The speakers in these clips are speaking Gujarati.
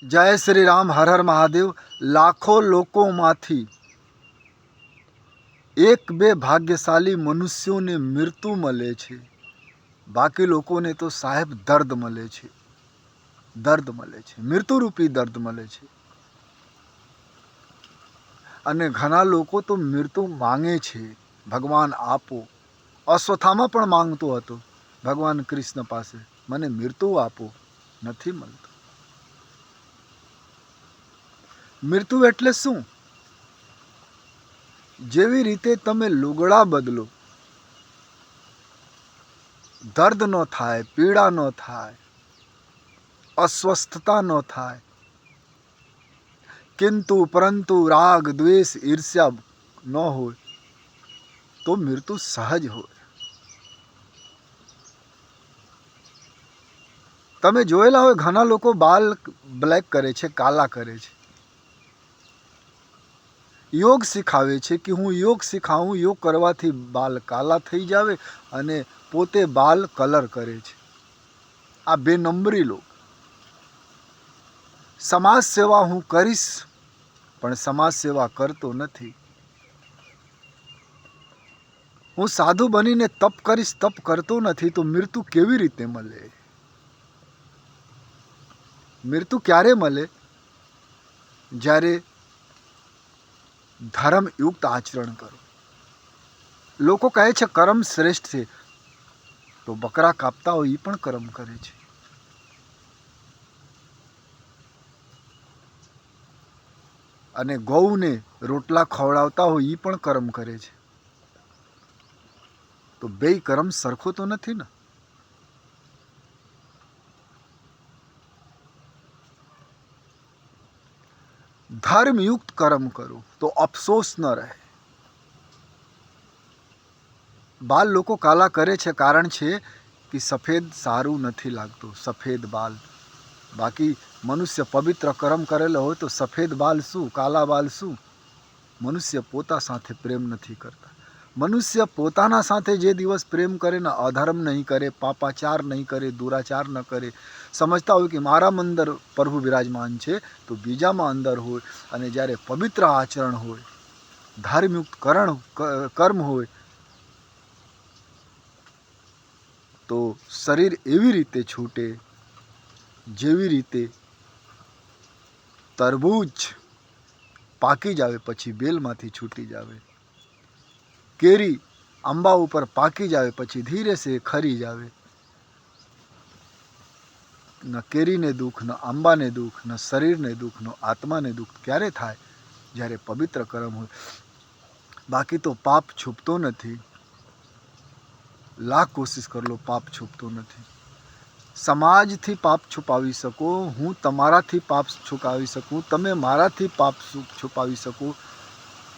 जय श्री राम, हर हर महादेव। लाखों लोकोમાંથી એક બે ભાગ્યશાળી મનુષ્યોને મૃત્યુ મળે છે, બાકી લોકોને તો સાહેબ દર્દ મળે છે, દર્દ મળે છે, મૃત્યુરૂપી દર્દ મળે છે. અને ઘણા લોકો તો મૃત્યુ માંગે છે, ભગવાન આપો. અશ્વત્થામા પણ માંગતો હતો ભગવાન કૃષ્ણ પાસે, મને મૃત્યુ આપો, નથી મળતું. મૃત્યુ એટલે શું? જેવી રીતે તમે લુગડા બદલો, દર્દ ન થાય, પીડા ન થાય, અસ્વસ્થતા ન થાય, કિંતુ પરંતુ રાગ દ્વેષ ઈર્ષ્યા ન હોય તો મૃત્યુ સહજ હોય. તમે જોયેલા હોય ઘણા લોકો બાલ બ્લેક કરે છે, કાલા કરે છે. યોગ શીખાવે છે કે હું યોગ શીખાવું, યોગ કરવાથી બાલ કાલા થઈ જાવે, અને પોતે બાલ કલર કરે છે. આ બે નંબરી લોક. સમાજ સેવા હું કરીશ, પણ સમાજ સેવા કરતો નથી. હું સાધુ બનીને તપ કરીશ, તપ કરતો નથી, તો મૃત્યુ કેવી રીતે મળે? મૃત્યુ ક્યારે મળે? જ્યારે ધર્મયુક્ત આચરણ કરો. લોકો કહે છે કર્મ શ્રેષ્ઠ છે, તો બકરા કાપતા હોય એ પણ કર્મ કરે છે. અને ગૌને રોટલા ખવડાવતા હોય એ પણ કર્મ કરે છે. તો બેય કર્મ સરખો તો નથી ને. ધર્મયુક્ત કર્મ કરો તો અફસોસ ન રહે. બાલ લોકો કાલા કરે છે કારણ છે કે સફેદ સારું નથી લાગતું, સફેદ બાલ. બાકી મનુષ્ય પવિત્ર કર્મ કરેલો હોય તો સફેદ બાલ શું, કાલા બાલ શું? મનુષ્ય પોતા સાથે પ્રેમ નથી કરતા. મનુષ્ય પોતાના સાથે જે દિવસ પ્રેમ કરે ને, અધર્મ નહીં કરે, પાપાચાર નહીં કરે, દુરાચાર ન કરે, સમજતા હોય કે મારામાં અંદર પ્રભુ બિરાજમાન છે, તો બીજામાં અંદર હોય. અને જ્યારે પવિત્ર આચરણ હોય, ધાર્મિક કર્મ હોય, તો શરીર એવી રીતે છૂટે જેવી રીતે તરબૂચ પાકી જાવે પછી બેલમાંથી છૂટી જાવે, કેરી આંબા ઉપર પાકી જાવે પછી ધીરે સે ખરી જાવે. ન કેરીને દુઃખ, ન આંબાને દુઃખ, ન શરીરને દુઃખ, ન આત્માને દુઃખ ક્યારે થાય? જ્યારે પવિત્ર કર્મ હોય. બાકી તો પાપ છૂપતો નથી. લાખ કોશિશ કરી લો, પાપ છૂપતો નથી. સમાજથી પાપ છુપાવી શકો, હું તમારાથી પાપ છુપાવી શકું, તમે મારાથી પાપ છુપાવી શકો,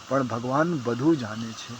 પણ ભગવાન બધું જાણે છે.